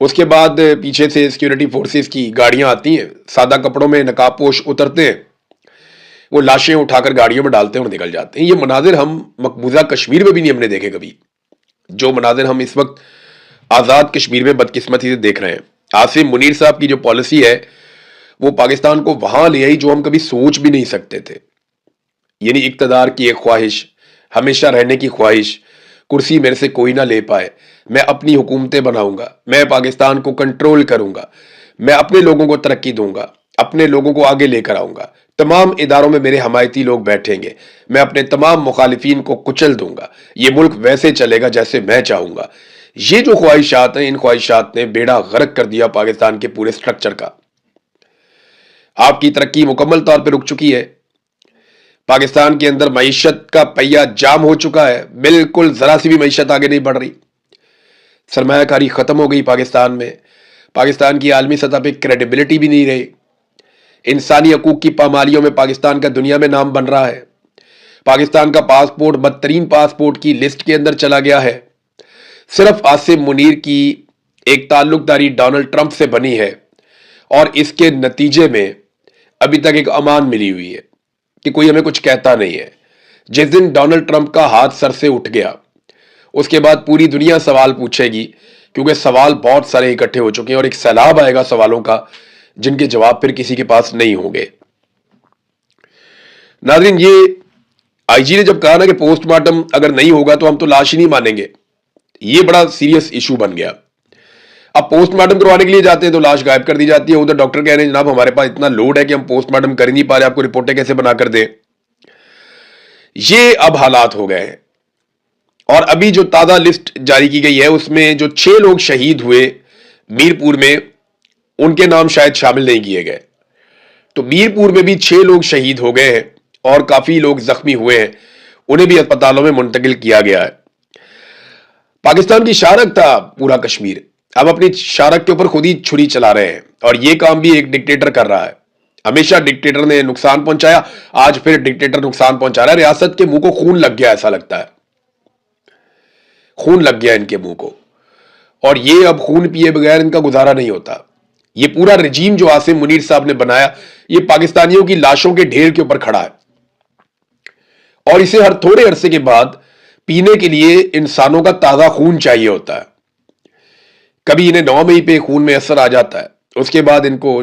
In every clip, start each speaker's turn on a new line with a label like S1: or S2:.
S1: اس کے بعد پیچھے سے سیکیورٹی فورسز کی گاڑیاں آتی ہیں، سادہ کپڑوں میں نقاب پوش اترتے ہیں، وہ لاشیں اٹھا کر گاڑیوں میں ڈالتے ہیں اور نکل جاتے ہیں۔ یہ مناظر ہم مقبوضہ کشمیر میں بھی نہیں ہم نے دیکھے کبھی، جو مناظر ہم اس وقت آزاد کشمیر میں بدقسمتی سے دیکھ رہے ہیں۔ عاصم منیر صاحب کی جو پالیسی ہے وہ پاکستان کو وہاں لے آئی جو ہم کبھی سوچ بھی نہیں سکتے تھے، یعنی اقتدار کی ایک خواہش، ہمیشہ رہنے کی خواہش، کرسی میرے سے کوئی نہ لے پائے، میں اپنی حکومتیں بناؤں گا، میں پاکستان کو کنٹرول کروں گا، میں اپنے لوگوں کو ترقی دوں گا، اپنے لوگوں کو آگے لے کر آؤں گا، تمام اداروں میں میرے حمایتی لوگ بیٹھیں گے، میں اپنے تمام مخالفین کو کچل دوں گا، یہ ملک ویسے چلے گا جیسے میں چاہوں گا۔ یہ جو خواہشات ہیں، ان خواہشات نے بیڑا غرق کر دیا پاکستان کے پورے سٹرکچر کا۔ آپ کی ترقی مکمل طور پہ رک چکی ہے، پاکستان کے اندر معیشت کا پہیہ جام ہو چکا ہے، بالکل ذرا سی بھی معیشت آگے نہیں بڑھ رہی، سرمایہ کاری ختم ہو گئی پاکستان میں، پاکستان کی عالمی سطح پہ کریڈیبلٹی بھی نہیں رہی، انسانی حقوق کی پامالیوں میں پاکستان کا دنیا میں نام بن رہا ہے، پاکستان کا پاسپورٹ بدترین پاسپورٹ کی لسٹ کے اندر چلا گیا ہے، صرف عاصم منیر کی ایک تعلق داری ڈونلڈ ٹرمپ سے بنی ہے، اور اس کے نتیجے میں ابھی تک ایک امان ملی ہوئی ہے کہ کوئی ہمیں کچھ کہتا نہیں ہے۔ جس دن ڈونلڈ ٹرمپ کا ہاتھ سر سے اٹھ گیا اس کے بعد پوری دنیا سوال پوچھے گی، کیونکہ سوال بہت سارے اکٹھے ہو چکے ہیں اور ایک سیلاب آئے گا سوالوں کا جن کے جواب پھر کسی کے پاس نہیں ہوں گے۔ ناظرین، یہ آئی جی نے جب کہا نا کہ پوسٹ مارٹم اگر نہیں ہوگا تو ہم تو لاش ہی نہیں مانیں گے، یہ بڑا سیریس ایشو بن گیا۔ اب پوسٹ مارٹم کروانے کے لیے جاتے ہیں تو لاش غائب کر دی جاتی ہے، ادھر ڈاکٹر کہہ رہے ہیں جناب ہمارے پاس اتنا لوڈ ہے کہ ہم پوسٹ مارٹم کر ہی نہیں پا رہے، آپ کو رپورٹیں کیسے بنا کر دیں۔ یہ اب حالات ہو گئے ہیں، اور ابھی جو تازہ لسٹ جاری کی گئی ہے اس میں جو 6 لوگ شہید ہوئے میرپور میں، ان کے نام شاید شامل نہیں کیے گئے، تو میرپور میں بھی 6 لوگ شہید ہو گئے ہیں اور کافی لوگ زخمی ہوئے ہیں، انہیں بھی اسپتالوں میں منتقل کیا گیا ہے۔ پاکستان کی شارک تھا پورا کشمیر، اب اپنی شارک کے اوپر خود ہی چھری چلا رہے ہیں، اور یہ کام بھی ایک ڈکٹیٹر کر رہا ہے۔ ہمیشہ ڈکٹیٹر نے نقصان پہنچایا، آج پھر ڈکٹیٹر نقصان پہنچا رہا ہے۔ ریاست کے منہ کو خون لگ گیا، ایسا لگتا ہے خون لگ گیا ان کے منہ کو، اور یہ اب خون پیے بغیر ان کا گزارا نہیں ہوتا۔ یہ پورا رجیم جو عاصم منیر صاحب نے بنایا، یہ پاکستانیوں کی لاشوں کے ڈھیر کے اوپر کھڑا ہے، اور اسے ہر تھوڑے عرصے کے بعد پینے کے لیے انسانوں کا تازہ خون چاہیے ہوتا ہے۔ کبھی انہیں 9 مئی پہ خون میں اثر آ جاتا ہے، اس کے بعد ان کو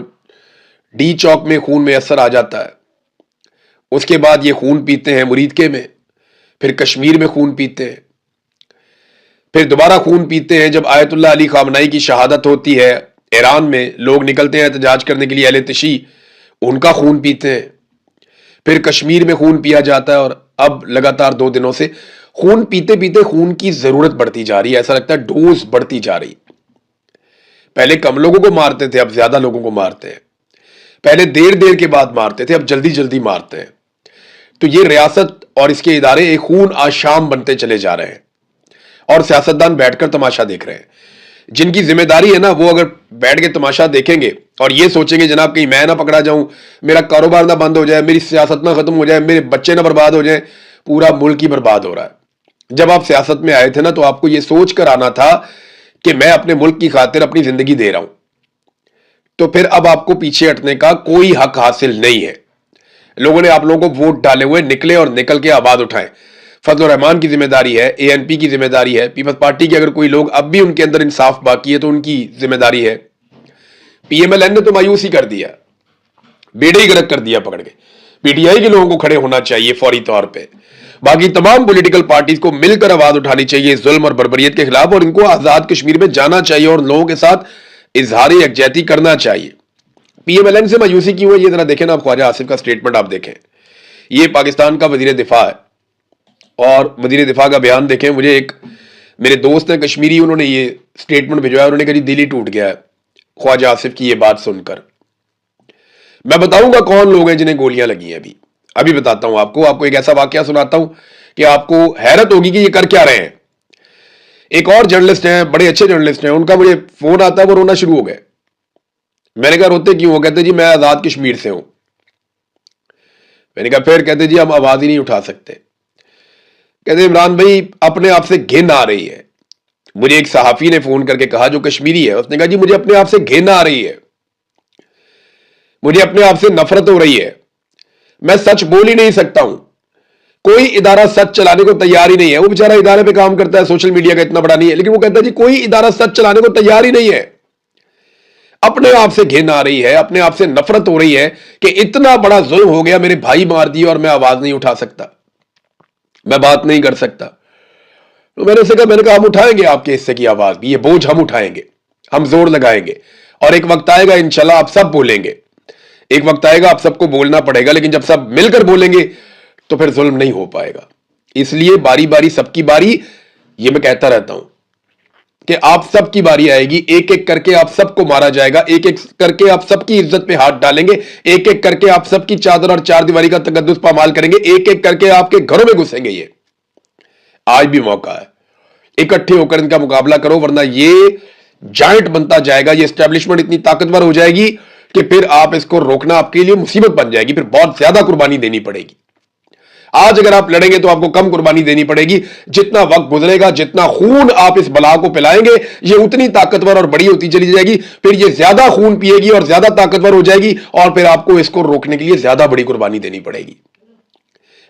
S1: ڈی چوک میں خون میں اثر آ جاتا ہے، اس کے بعد یہ خون پیتے ہیں مریدکے میں، پھر کشمیر میں خون پیتے ہیں، پھر دوبارہ خون پیتے ہیں جب آیت اللہ علی خامنائی کی شہادت ہوتی ہے ایران میں، لوگ نکلتے ہیں احتجاج کرنے کے لیے، اہل تشیع ان کا خون پیتے ہیں، پھر کشمیر میں خون پیا جاتا ہے، اور اب لگاتار 2 دنوں سے خون پیتے پیتے خون کی ضرورت بڑھتی جا رہی ہے، ایسا لگتا ہے ڈوز بڑھتی جا رہی۔ پہلے کم لوگوں کو مارتے تھے، اب زیادہ لوگوں کو مارتے ہیں، پہلے دیر کے بعد مارتے تھے، اب جلدی جلدی مارتے ہیں۔ تو یہ ریاست اور اس کے ادارے ایک خون آشام بنتے چلے جا رہے ہیں، اور سیاستدان بیٹھ کر تماشا دیکھ رہے ہیں۔ جن کی ذمہ داری ہے نا، وہ اگر بیٹھ کے تماشا دیکھیں گے اور یہ سوچیں گے جناب کہیں میں نہ پکڑا جاؤں، میرا کاروبار نہ بند ہو جائے، میری سیاست نہ ختم ہو جائے، میرے بچے نہ برباد ہو جائیں، پورا ملک ہی برباد ہو رہا ہے۔ جب آپ سیاست میں آئے تھے نا، تو آپ کو یہ سوچ کر آنا تھا کہ میں اپنے ملک کی خاطر اپنی زندگی دے رہا ہوں، تو پھر اب آپ کو پیچھے ہٹنے کا کوئی حق حاصل نہیں ہے۔ لوگوں نے آپ لوگوں کو ووٹ ڈالے ہوئے، نکلے اور نکل کے آواز اٹھائیں۔ فضل الرحمان کی ذمہ داری ہے، اے این پی کی ذمہ داری ہے، پیپلز پارٹی کے اگر کوئی لوگ اب بھی ان کے اندر انصاف باقی ہے تو ان کی ذمہ داری ہے۔ پی ایم ایل این نے تو مایوس ہی کر دیا، بیڑے ہی غرق کر دیا پکڑ کے۔ پی ٹی آئی کے لوگوں کو کھڑے ہونا چاہیے فوری طور پہ، باقی تمام پولیٹیکل پارٹیز کو مل کر آواز اٹھانی چاہیے ظلم اور بربریت کے خلاف، اور ان کو آزاد کشمیر میں جانا چاہیے اور لوگوں کے ساتھ اظہار یکجہتی کرنا چاہیے۔ پی ایم ایل این سے مایوسی کیوں ہے، یہ ذرا دیکھیں نا آپ، خواجہ آصف کا سٹیٹمنٹ آپ دیکھیں، یہ پاکستان کا وزیر دفاع ہے، اور وزیر دفاع کا بیان دیکھیں۔ مجھے ایک میرے دوست ہیں کشمیری، انہوں نے یہ سٹیٹمنٹ بھیجوایا، انہوں نے کہا جی دل ہی ٹوٹ گیا ہے خواجہ آصف کی یہ بات سن کر۔ میں بتاؤں گا کون لوگ ہیں جنہیں گولیاں لگی ہیں، ابھی بتاتا ہوں آپ کو ایک ایسا واقعہ سناتا ہوں کہ آپ کو حیرت ہوگی کہ یہ کر کیا رہے ہیں۔ ایک اور جرنلسٹ ہیں، بڑے اچھے جرنلسٹ ہیں، ان کا مجھے فون آتا ہے، وہ رونا شروع ہو گئے۔ میں نے کہا روتے کیوں؟ وہ کہتے جی میں آزاد کشمیر سے ہوں۔ میں نے کہا پھر؟ کہتے جی ہم آواز ہی نہیں اٹھا سکتے۔ کہتے عمران بھائی اپنے آپ سے گھن آ رہی ہے، مجھے ایک صحافی نے فون کر کے کہا جو کشمیری ہے, اس نے کہا جی مجھے اپنے آپ سے گھینا آ رہی ہے, مجھے اپنے آپ سے نفرت ہو رہی ہے, میں سچ بول ہی نہیں سکتا ہوں, کوئی ادارہ سچ چلانے کو تیار ہی نہیں ہے. وہ بیچارہ ادارے پہ کام کرتا ہے, سوشل میڈیا کا اتنا بڑا نہیں ہے, لیکن وہ کہتا ہے جی کوئی ادارہ سچ چلانے کو تیار ہی نہیں ہے, اپنے آپ سے گھن آ رہی ہے, اپنے آپ سے نفرت ہو رہی ہے کہ اتنا بڑا ظلم ہو گیا, میرے بھائی مار دیے اور میں آواز نہیں اٹھا سکتا, میں بات نہیں کر سکتا. تو میں نے کہا ہم اٹھائیں گے آپ کے حصے کی آواز بھی, یہ بوجھ ہم اٹھائیں گے, ہم زور لگائیں گے, اور ایک وقت آئے گا انشاءاللہ آپ سب بولیں گے, ایک وقت آئے گا آپ سب کو بولنا پڑے گا, لیکن جب سب مل کر بولیں گے تو پھر ظلم نہیں ہو پائے گا. اس لیے باری باری سب کی باری, یہ میں کہتا رہتا ہوں کہ آپ سب کی باری آئے گی, ایک ایک کر کے آپ سب کو مارا جائے گا, ایک ایک کر کے آپ سب کی عزت پہ ہاتھ ڈالیں گے, ایک ایک کر کے آپ سب کی چادر اور چار دیواری کا تقدس پامال کریں گے, ایک ایک کر کے آپ کے گھروں میں گھسیں گے. یہ آج بھی موقع ہے, اکٹھے ہو کر ان کا مقابلہ کرو, ورنہ یہ جائنٹ بنتا جائے گا, یہ اسٹیبلشمنٹ اتنی طاقتور ہو جائے گی کہ پھر آپ اس کو روکنا آپ کے لیے مصیبت بن جائے گی, پھر بہت زیادہ قربانی دینی پڑے گی. آج اگر آپ لڑیں گے تو آپ کو کم قربانی دینی پڑے گی, جتنا وقت گزرے گا, جتنا خون آپ اس بلا کو پلائیں گے, یہ اتنی طاقتور اور بڑی ہوتی چلی جائے گی, پھر یہ زیادہ خون پیے گی اور زیادہ طاقتور ہو جائے گی, اور پھر آپ کو اس کو روکنے کے لیے زیادہ بڑی قربانی دینی پڑے گی.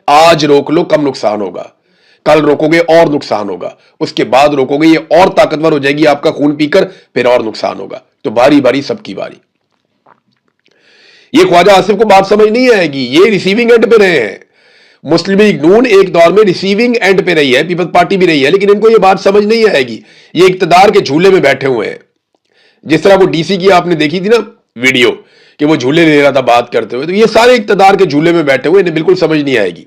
S1: آج روک لو کم نقصان ہوگا, کل روکو گے اور نقصان ہوگا, اس کے بعد روکو گے یہ اور طاقتور ہو جائے گی آپ کا خون پی کر, پھر اور نقصان ہوگا. تو باری باری سب کی باری. یہ خواجہ آصف کو بات سمجھ نہیں آئے گی, یہ ریسیونگ اینڈ پہ رہے ہیں. مسلم لیگ نون ایک دور میں ریسیونگ اینڈ پہ رہی ہے, پیپلز پارٹی بھی رہی ہے, لیکن ان کو یہ بات سمجھ نہیں آئے گی. یہ اقتدار کے جھولے میں بیٹھے ہوئے ہیں, جس طرح وہ ڈی سی کی آپ نے دیکھی تھی نا ویڈیو کہ وہ جھولے لے رہا تھا بات کرتے ہوئے, تو یہ سارے اقتدار کے جھولے میں بیٹھے ہوئے, انہیں بالکل سمجھ نہیں آئے گی.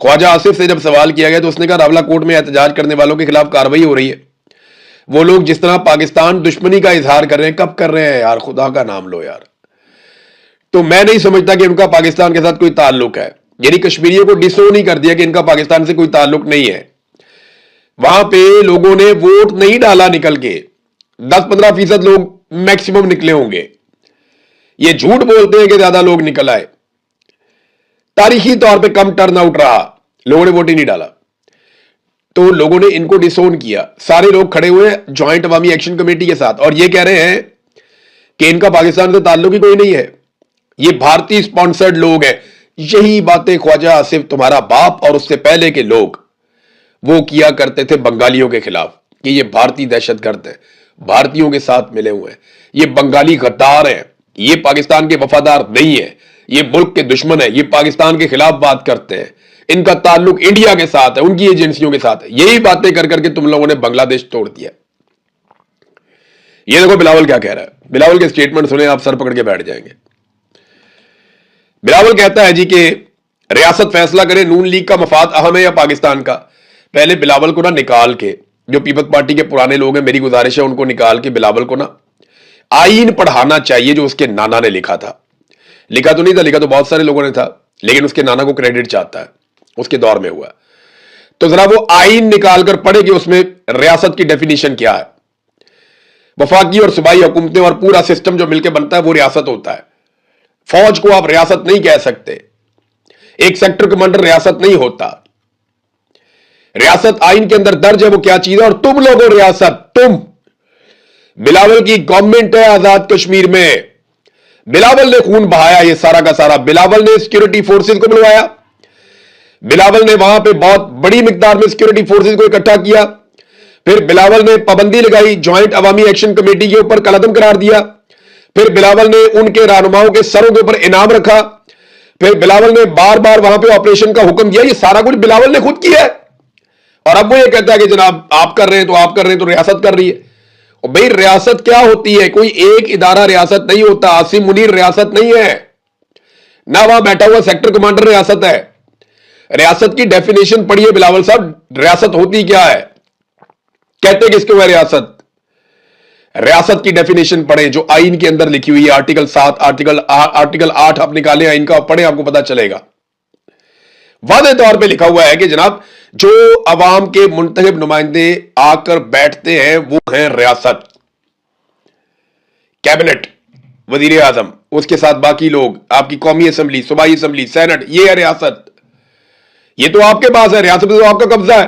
S1: خواجہ آصف سے جب سوال کیا گیا تو اس نے کہا راولہ کوٹ میں احتجاج کرنے والوں کے خلاف کارروائی ہو رہی ہے. وہ لوگ جس طرح پاکستان دشمنی کا اظہار کر رہے ہیں, کب کر رہے ہیں یار, خدا کا نام لو یار. تو میں نہیں سمجھتا کہ ان کا پاکستان کے ساتھ کوئی تعلق ہے, یعنی کشمیریوں کو ڈسو نہیں کر دیا کہ ان کا پاکستان سے کوئی تعلق نہیں ہے. وہاں پہ لوگوں نے ووٹ نہیں ڈالا نکل کے, 10-15% لوگ میکسیمم نکلے ہوں گے. یہ جھوٹ بولتے ہیں کہ زیادہ لوگ نکل آئے, تاریخی طور پہ کم ٹرن آؤٹ رہا, لوگوں نے ووٹ ہی نہیں ڈالا. تو لوگوں نے ان کو ڈسون کیا, سارے لوگ کھڑے ہوئے جوائنٹ عوامی ایکشن کمیٹی کے ساتھ, اور یہ کہہ رہے ہیں کہ ان کا پاکستان سے تعلق ہی کوئی نہیں ہے, یہ بھارتی سپانسرڈ لوگ ہیں. یہی باتیں خواجہ آصف تمہارا باپ اور اس سے پہلے کے لوگ وہ کیا کرتے تھے بنگالیوں کے خلاف, کہ یہ بھارتی دہشت گرد ہیں, بھارتیوں کے ساتھ ملے ہوئے ہیں, یہ بنگالی غدار ہیں, یہ پاکستان کے وفادار نہیں ہے, یہ ملک کے دشمن ہیں, یہ پاکستان کے خلاف بات کرتے ہیں, ان کا تعلق انڈیا کے ساتھ ہے, ان کی ایجنسیوں کے ساتھ ہے. یہی باتیں کر کر کے تم لوگوں نے بنگلہ دیش توڑ دیا. یہ دیکھو بلاول کیا کہہ رہا ہے, بلاول کے سٹیٹمنٹ سنیں آپ سر پکڑ کے بیٹھ جائیں گے. بلاول کہتا ہے جی کہ ریاست فیصلہ کرے نون لیگ کا مفاد اہم ہے یا پاکستان کا. پہلے بلاول کو نکال کے, جو پیپلز پارٹی کے پرانے لوگ ہیں, میری گزارش ہے ان کو نکال کے بلاول کو آئین پڑھانا چاہیے جو اس کے نانا نے لکھا تھا. لکھا تو نہیں تھا, لکھا تو بہت سارے لوگوں نے تھا, لیکن اس کے نانا کو کریڈٹ چاہتا ہے, اس کے دور میں ہوا. تو ذرا وہ آئین نکال کر پڑھے کہ اس میں ریاست کی ڈیفینیشن کیا ہے. وفاقی اور صوبائی حکومتیں اور پورا سسٹم جو مل کے بنتا ہے وہ ریاست ہوتا ہے. فوج کو آپ ریاست نہیں کہہ سکتے, ایک سیکٹر کمانڈر ریاست نہیں ہوتا. ریاست آئین کے اندر درج ہے وہ کیا چیز ہے, اور تم لوگوں ریاست, تم بلاول کی گورنمنٹ ہے آزاد کشمیر میں, بلاول نے خون بہایا یہ سارا کا سارا, بلاول نے سیکورٹی فورسز کو بلوایا, بلاول نے وہاں پہ بہت بڑی مقدار میں سیکورٹی فورسز کو اکٹھا کیا, پھر بلاول نے پابندی لگائی جوائنٹ عوامی ایکشن کمیٹی کے اوپر, قلعدم قرار دیا, پھر بلاول نے ان کے رہنماؤں کے سروں کے اوپر انعام رکھا, پھر بلاول نے بار بار وہاں پہ آپریشن کا حکم دیا. یہ سارا کچھ بلاول نے خود کیا ہے, اور اب وہ یہ کہتا ہے کہ جناب آپ کر رہے ہیں تو آپ کر رہے ہیں تو ریاست کر رہی ہے. اور بھئی ریاست کیا ہوتی ہے, کوئی ایک ادارہ ریاست نہیں ہوتا. عاصم منیر ریاست نہیں ہے, نہ وہاں بیٹھا ہوا سیکٹر کمانڈر ریاست ہے. ریاست کی ڈیفینیشن پڑھیے بلاول صاحب, ریاست ہوتی کیا ہے, کہتے کس کو ہے ریاست. ریاست کی ڈیفینیشن پڑھیں جو آئین کے اندر لکھی ہوئی ہے, آرٹیکل 7, آرٹیکل 8 آپ نکالیں آئین کا, پڑھیں, آپ کو پتا چلے گا. واضح طور پہ لکھا ہوا ہے کہ جناب جو عوام کے منتخب نمائندے آ کر بیٹھتے ہیں وہ ہیں ریاست, کیبنٹ, وزیر اعظم, اس کے ساتھ باقی لوگ, آپ کی قومی اسمبلی, صوبائی اسمبلی, سینٹ, یہ ہے ریاست. یہ تو آپ کے پاس ہے, ریاست تو آپ کا قبضہ ہے.